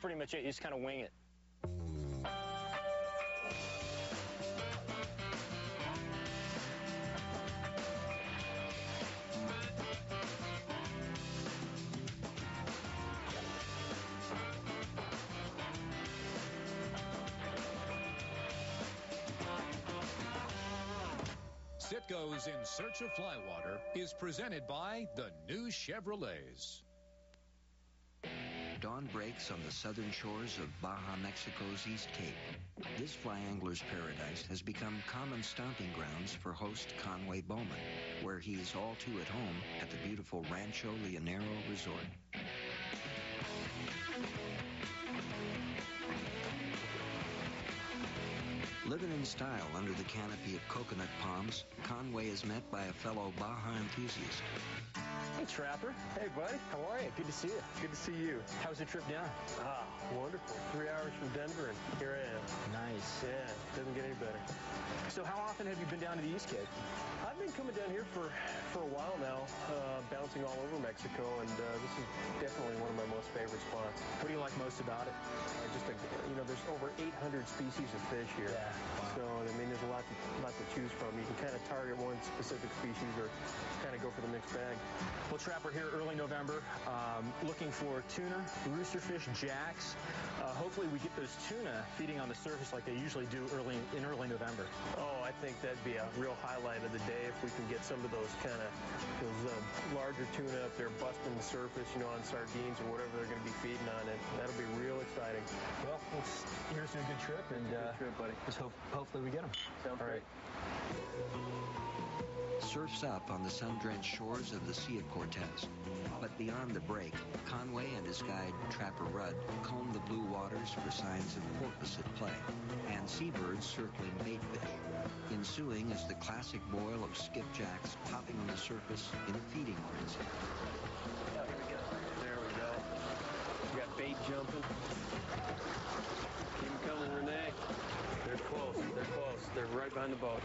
pretty much it. You just kind of wing it. Citgo's In Search of Flywater is presented by the new Chevrolets. Dawn breaks on the southern shores of Baja Mexico's East Cape. This fly angler's paradise has become common stomping grounds for host Conway Bowman, where he's all too at home at the beautiful Rancho Leonero Resort. Living in style under the canopy of coconut palms, Conway is met by a fellow Baja enthusiast. Hey, Trapper. Hey, buddy. How are you? Good to see you. Good to see you. How was your trip down? Ah, wonderful. 3 hours from Denver, and here I am. Nice. Yeah, doesn't get any better. So how often have you been down to the East Cape? I've been coming down here for a while now, bouncing all over Mexico, and this is definitely one of my most favorite spots. What do you like most about it? There's over 800 species of fish here. Yeah. Wow. So, I mean, there's a lot to choose from. You can kind of target one specific species or kind of go for the mixed bag. Well, Trapper, here early November, looking for tuna, roosterfish, jacks. Hopefully we get those tuna feeding on the surface like they usually do in early November. Oh, I think that'd be a real highlight of the day if we can get some of those larger tuna up there busting the surface, on sardines or whatever they're going to be feeding on it. That'll be real exciting. Well, here's to a good trip, and good trip, buddy. Just hopefully we get them. Sounds great. Surfs up on the sun-drenched shores of the Sea of Cortez. But beyond the break, Conway and his guide, Trapper Rudd, comb the blue waters for signs of porpoise at play and seabirds circling baitfish. Ensuing is the classic boil of skipjacks popping on the surface in a feeding frenzy. Oh, here we go. There we go. We got bait jumping. Keep them coming, Renee. They're close. They're close. They're right behind the boat.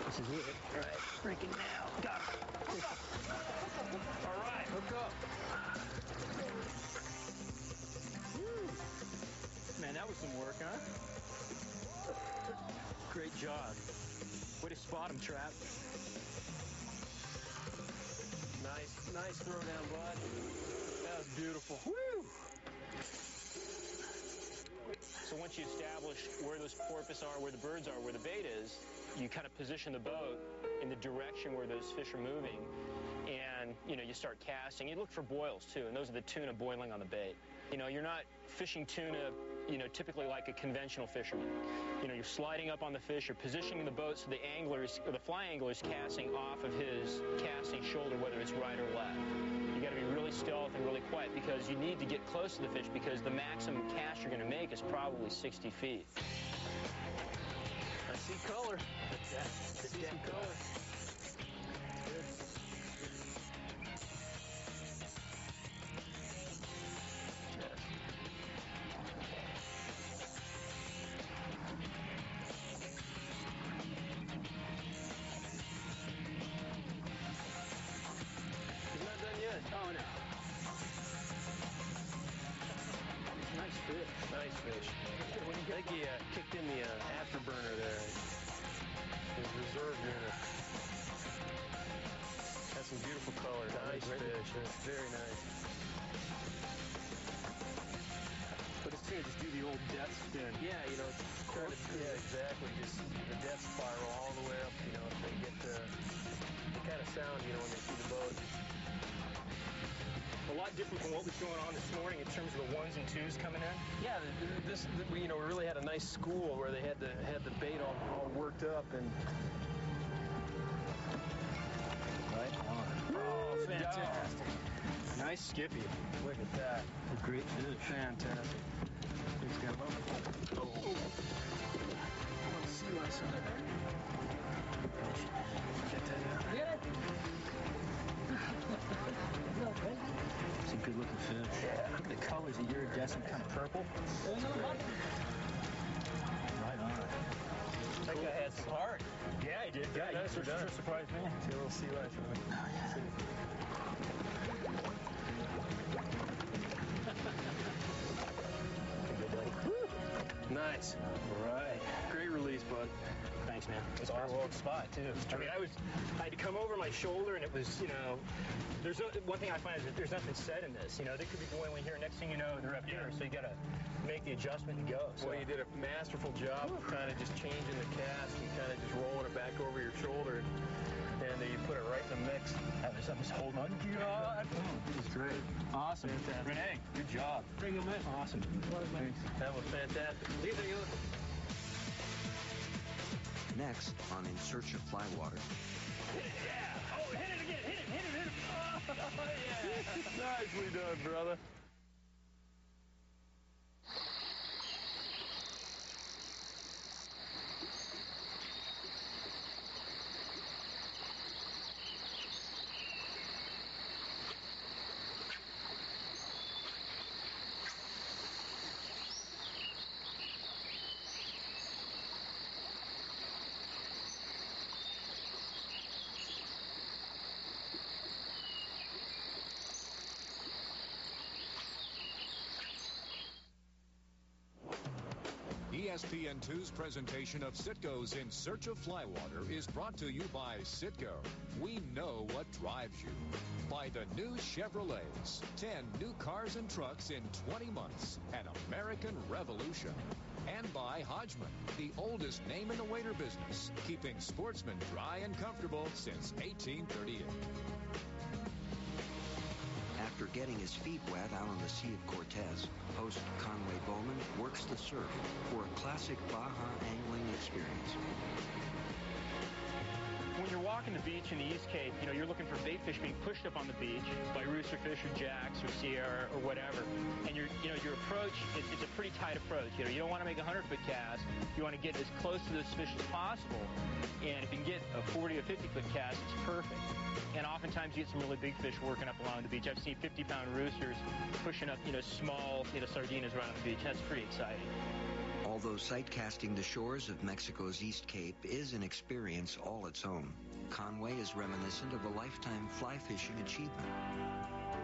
This is it. All right, breaking now. Got him. All right, hook up. Man, that was some work, huh? Great job. Way to spot him, Trap. Nice throw down, bud. That was beautiful. Woo! So once you establish where those porpoise are, where the birds are, where the bait is, you kind of position the boat in the direction where those fish are moving, and you start casting. You look for boils too, and those are the tuna boiling on the bait. You're not fishing tuna, typically like a conventional fisherman. You're sliding up on the fish, you're positioning the boat so the fly angler is casting off of his casting shoulder, whether it's right or left. You got to be really stealth and really quiet because you need to get close to the fish because the maximum cast you're going to make is probably 60 feet. I see color. I see some color. Good. He's not done yet. Oh, no. Nice fish. Nice fish. I think he kicked in the afterburner there. His reserve unit. Has some beautiful color. Nice fish. That's very nice. But it's going to just do the old death spin. Yeah, yeah, exactly. Just the death spiral all the way up. If they get the kind of sound, when they see the boat. A lot different from what was going on this morning in terms of the ones and twos coming in. Yeah, we really had a nice school where they had the bait all worked up and. Right on. Oh, fantastic! Nice skippy. Look at that. A great fish. Fantastic. He's got him. Oh. Let's see what's in there. Get that out. Get it. It's a good looking fish. Yeah. Look at the colors, the iridescent kind of purple. Right on. That guy had some heart. Yeah, he did. Yeah, You just surprised me. See a little sea life in it. Oh, yeah. Nice. All right. Great release, bud. Thanks, man. It was an awesome spot, too. I mean, I had to come over my shoulder, and it was, there's one thing I find is that there's nothing set in this. They could be boiling here. Next thing you know, they're up here. So you got to make the adjustment and go. So. Well, you did a masterful job of kind of just changing the cast and kind of just rolling it back over your shoulder. And then you put it right in the mix. I'm just holding on. God. This is great. Awesome. Fantastic. Renee, good job. Bring them in. Awesome. Thanks. That was fantastic. Leave it. Next, on In Search of Fly Water. Hit it, yeah. Oh, hit it again. Hit it. Oh, yeah. Nicely done, brother. ESPN2's presentation of Citgo's In Search of Fly Water is brought to you by Citgo. We know what drives you. By the new Chevrolets. 10 new cars and trucks in 20 months. An American revolution. And by Hodgman, the oldest name in the waiter business, keeping sportsmen dry and comfortable since 1838. After getting his feet wet out on the Sea of Cortez, host Conway Bowman works the surf for a classic Baja angling experience. When you're walking the beach in the East Cape, you're looking for bait fish being pushed up on the beach by roosterfish or jacks or Sierra or whatever. And your approach, it's a pretty tight approach. You don't want to make a 100-foot cast. You want to get as close to those fish as possible. And if you can get a 40 or 50-foot cast, it's perfect. And oftentimes you get some really big fish working up along the beach. I've seen 50-pound roosters pushing up, small, sardinas right on the beach. That's pretty exciting. Although sight casting the shores of Mexico's East Cape is an experience all its own, Conway is reminiscent of a lifetime fly fishing achievement.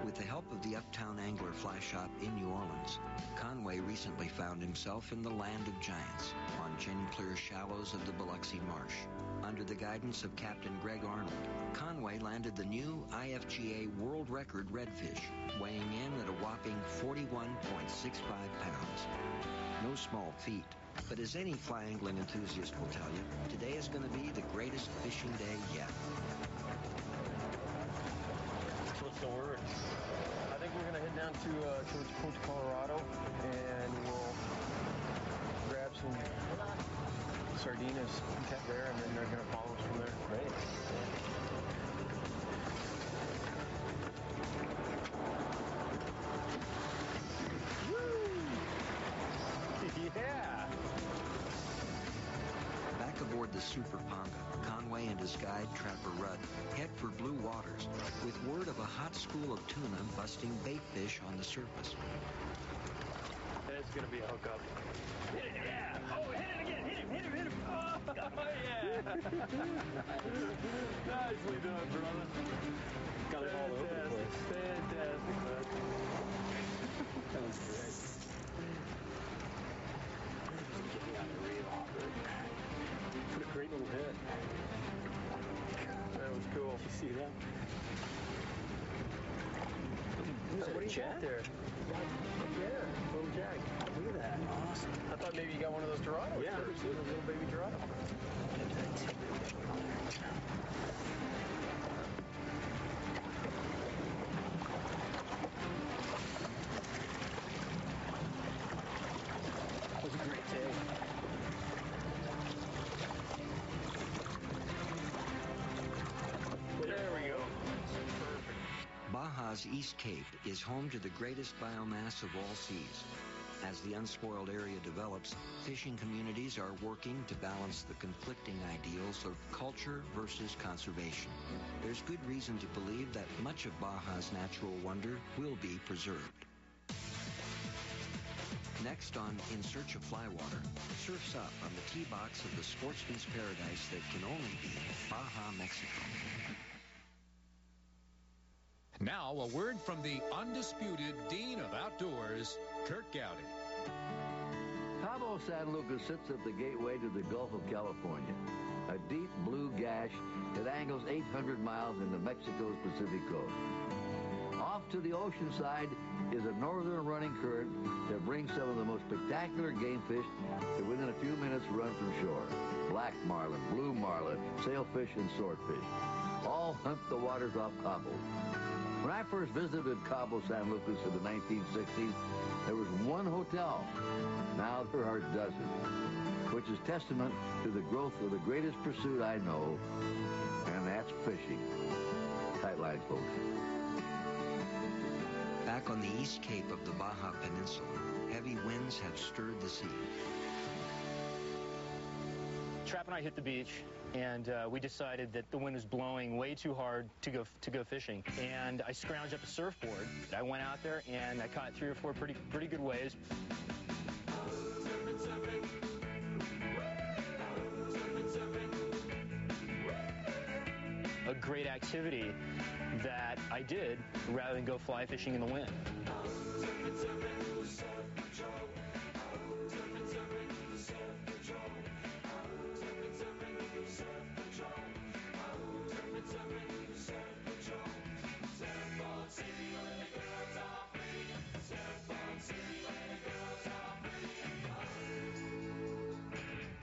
With the help of the Uptown Angler Fly Shop in New Orleans, Conway recently found himself in the land of giants on gin-clear shallows of the Biloxi Marsh. Under the guidance of Captain Greg Arnold, Conway landed the new IFGA world record redfish, weighing in at a whopping 41.65 pounds. No small feat, but as any fly angling enthusiast will tell you, today is going to be the greatest fishing day yet. So what's the word? I think we're going to head down to towards Punta Colorado, and we'll grab some sardinas there, and then they're going to follow us from there. Great. Yeah. Back aboard the Super Ponga, Conway and his guide, Trapper Rudd, head for blue waters with word of a hot school of tuna busting bait fish on the surface. That's going to be a hookup. Hit it, yeah. Oh, hit it again. Hit him. Oh, yeah. Nicely done, brother. Got it all over the place. Fantastic, bud. That was great. What a great little hit. That was cool. Did you see that? What do you got there? Yeah, little jag. Look at that. Awesome. I thought maybe you got one of those Dorados. Yeah. First. A little baby Dorado. That was a great day. There we go. Baja's East Cape is home to the greatest biomass of all seas. As the unspoiled area develops, fishing communities are working to balance the conflicting ideals of culture versus conservation. There's good reason to believe that much of Baja's natural wonder will be preserved. Next on In Search of Flywater, surfs up on the tee box of the sportsman's paradise that can only be Baja, Mexico. Now, a word from the undisputed Dean of Outdoors, Kurt Gowdy. Cabo San Lucas sits at the gateway to the Gulf of California, a deep blue gash that angles 800 miles into Mexico's Pacific coast. Off to the ocean side is a northern running current that brings some of the most spectacular game fish to within a few minutes run from shore. Black marlin, blue marlin, sailfish, and swordfish all hunt the waters off Cabo. When I first visited Cabo San Lucas in the 1960s, there was one hotel. Now there are dozens, which is testament to the growth of the greatest pursuit I know, and that's fishing. Tight lines, folks. Back on the east cape of the Baja Peninsula, heavy winds have stirred the sea. Trap and I hit the beach, and we decided that the wind was blowing way too hard to go fishing. And I scrounged up a surfboard. I went out there and I caught 3 or 4 pretty good waves. A great activity that I did rather than go fly fishing in the wind.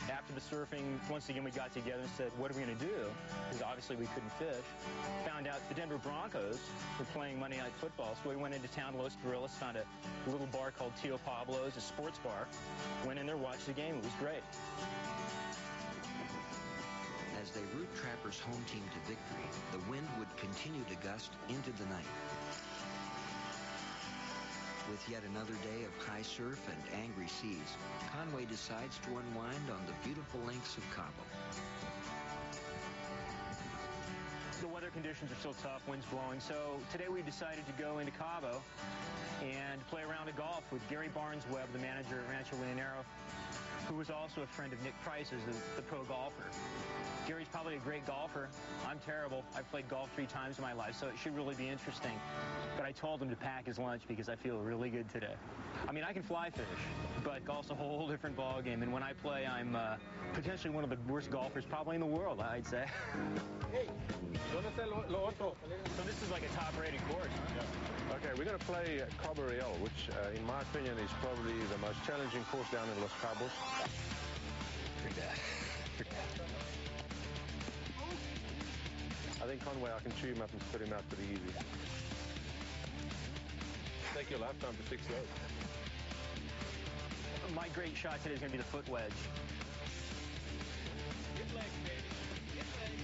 After the surfing, once again we got together and said, what are we going to do? Because obviously we couldn't fish. Found out the Denver Broncos were playing Monday Night Football, so we went into town, Los Guerrillas, found a little bar called Tio Pablo's, a sports bar. Went in there, watched the game. It was great. As they route Trapper's home team to victory, the wind would continue to gust into the night. With yet another day of high surf and angry seas, Conway decides to unwind on the beautiful links of Cabo. The weather conditions are still tough, wind's blowing, so today we decided to go into Cabo and play a round of golf with Gary Barnes-Webb, the manager at Rancho Leonero, who was also a friend of Nick Price's, the pro golfer. Gary's probably a great golfer. I'm terrible. I've played golf 3 times in my life, so it should really be interesting. But I told him to pack his lunch because I feel really good today. I mean, I can fly fish, but golf's a whole different ballgame. And when I play, I'm potentially one of the worst golfers probably in the world, I'd say. Hey, so this is like a top-rated course, huh? Yeah. Okay, we're going to play Cabo Real, which, in my opinion, is probably the most challenging course down in Los Cabos. I think Conway, I can chew him up and spit him out pretty easy. Take your lifetime to fix those. My great shot today is going to be the foot wedge. Good leg, baby. Good leg.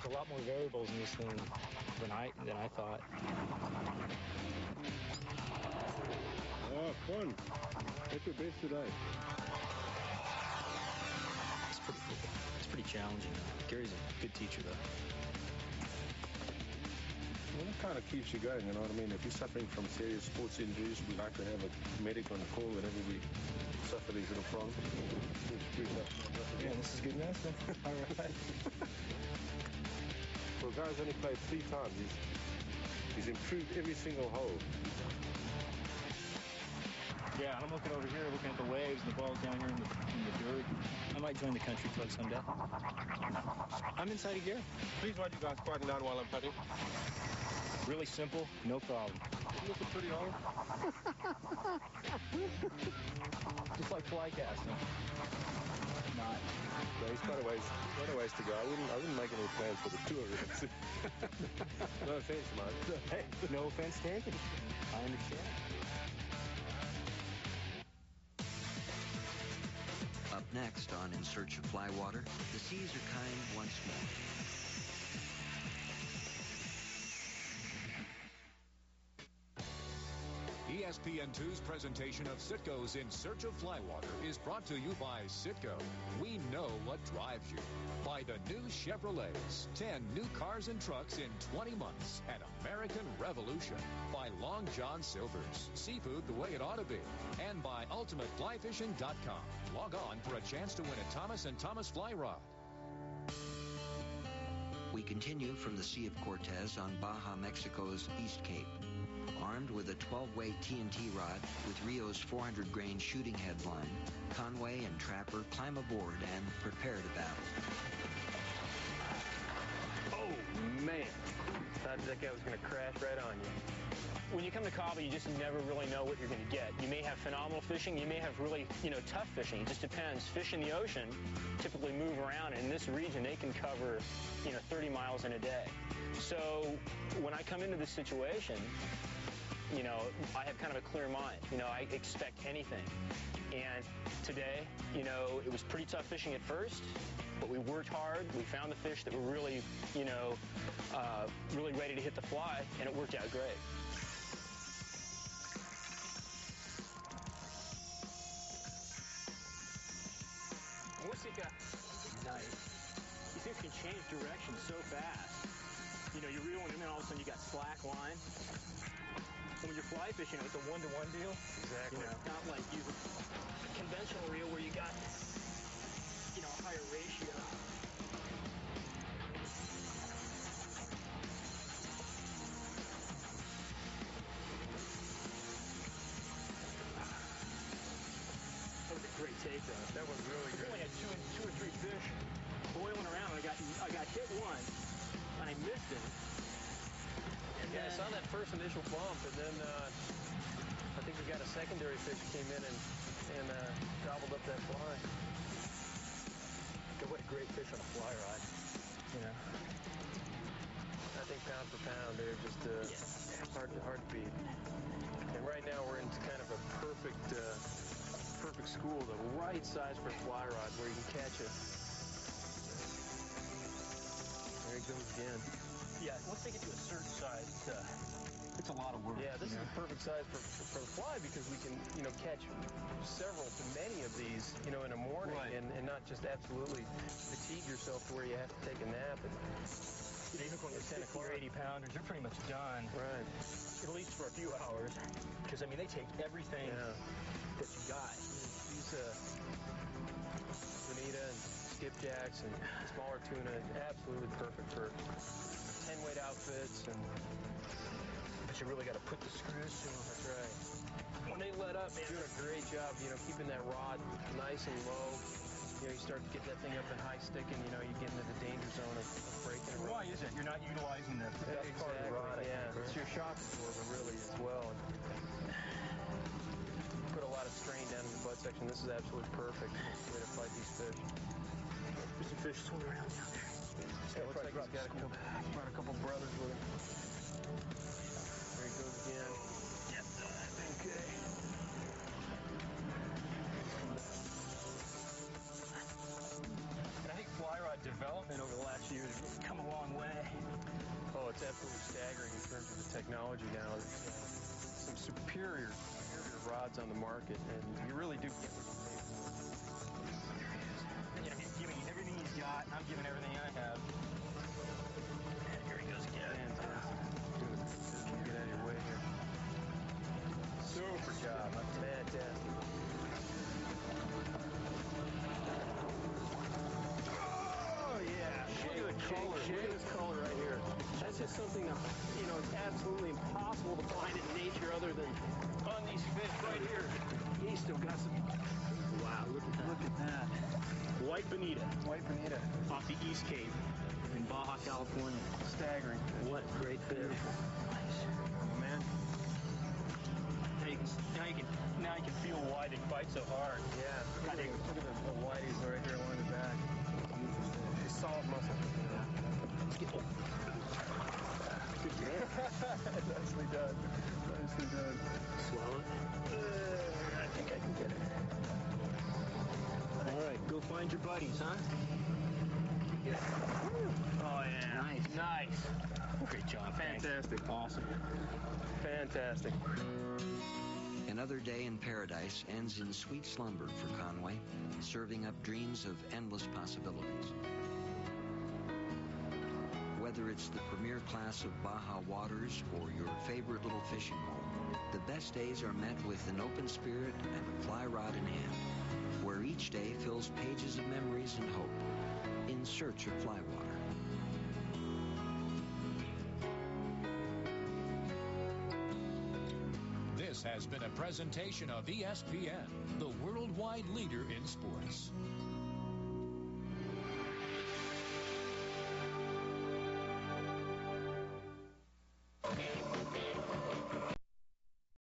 There's a lot more variables in this thing than I thought. Oh, fun. What's your base today? It's pretty cool. It's pretty challenging. Gary's a good teacher, though. Well, that kind of keeps you going, you know what I mean? If you're suffering from serious sports injuries, we like to have a medic on call whenever we suffer these little problems. Yeah, this is good enough. All right. Well, the guy's only played 3 times. He's improved every single hole. Yeah, and I'm looking over here, looking at the waves and the balls down here in the dirt. I might join the country club someday. I'm inside of gear. Please, why you guys quieting down while I'm putting? Really simple, no problem. Look at pretty hole. Just like fly casting. Not. No, he's quite a ways to go. I wouldn't make any plans for the tour. No offense, man. Hey, no offense taken. I understand. Up next on In Search of Flywater, the seas are kind once more. ESPN2's presentation of Citgo's In Search of Flywater is brought to you by Citgo. We know what drives you. By the new Chevrolets. 10 new cars and trucks in 20 months. An American revolution. By Long John Silver's. Seafood the way it ought to be. And by UltimateFlyFishing.com. Log on for a chance to win a Thomas & Thomas fly rod. We continue from the Sea of Cortez on Baja, Mexico's East Cape. Armed with a 12-weight TNT rod with Rio's 400-grain shooting headline, Conway and Trapper climb aboard and prepare to battle. Oh, man. Thought that guy was going to crash right on you. When you come to Cabo, you just never really know what you're going to get. You may have phenomenal fishing. You may have really, tough fishing. It just depends. Fish in the ocean typically move around. And in this region, they can cover, 30 miles in a day. So when I come into this situation, I have kind of a clear mind. I expect anything. And today, it was pretty tough fishing at first, but we worked hard. We found the fish that were really, really ready to hit the fly, and it worked out great. Música. Nice. These things can change direction so fast. You're reeling them in, all of a sudden you got slack line. And when you're fly fishing, it's a one-to-one deal. Exactly. Not like using a conventional reel where you got, a higher ratio. That was a great take, though. That was really good. I only had two or three fish boiling around. I got hit one, and I missed it. Yeah, I saw that first initial bump, and then I think we got a secondary fish came in and gobbled up that fly. What a great fish on a fly rod. I think pound for pound, they're just hard to beat. And right now we're in kind of a perfect school, the right size for a fly rod where you can catch it. There he goes again. Yeah, once they get to a certain size, it's a lot of work. Yeah, this is the perfect size for the fly because we can, catch several to many of these, in a morning, right. and not just absolutely fatigue yourself to where you have to take a nap. And even when they're 50 or 80 pounders, they're pretty much done. Right. At least for a few hours, because they take everything that you got. These bonita and skipjacks and smaller tuna, absolutely perfect for 10-weight outfits, but you really got to put the screws to them. That's right. When they let up, man, you're doing a great job, keeping that rod nice and low. You start to get that thing up in high stick, and you get into the danger zone of breaking it. Why is it? You're not utilizing the best part of the rod. Yeah, it's your shock absorber really as well. And put a lot of strain down in the butt section. This is absolutely perfect way to fight these fish. There's some fish swimming around down there. Yeah, looks like he's brought a couple brothers with him. There he goes again. Yep, okay. And I think fly rod development over the last few years has really come a long way. Oh, it's absolutely staggering in terms of the technology now. There's some superior rods on the market, and you really do get what you pay for. And he's giving everything he's got, and I'm giving everything I have. And here he goes again. Fantastic. Get out of your way here. Super job. Fantastic. Oh, yeah. Look at the color. Look at this color right here. That's just something that, it's absolutely impossible to find in nature other than on these fish right here. He's still got some. Wow, look at that. White bonita. White bonita. Off the East Cape in Baja, California. Staggering. What great fish. Nice. Oh, man. Now you can feel why they fight so hard. Yeah. Look at the whiteys right here along the back. It's solid muscle. Yeah. Good job. Nicely done. Nicely done. Swallow it. I think I can get it. All right, go find your buddies, huh? Yeah. Oh, yeah. Nice. Great job. Fantastic. Awesome. Fantastic. Another day in paradise ends in sweet slumber for Conway, serving up dreams of endless possibilities. Whether it's the premier class of Baja waters or your favorite little fishing hole, the best days are met with an open spirit and a fly rod in hand, where each day fills pages of memories and hope, in search of fly water. This has been a presentation of ESPN, the worldwide leader in sports.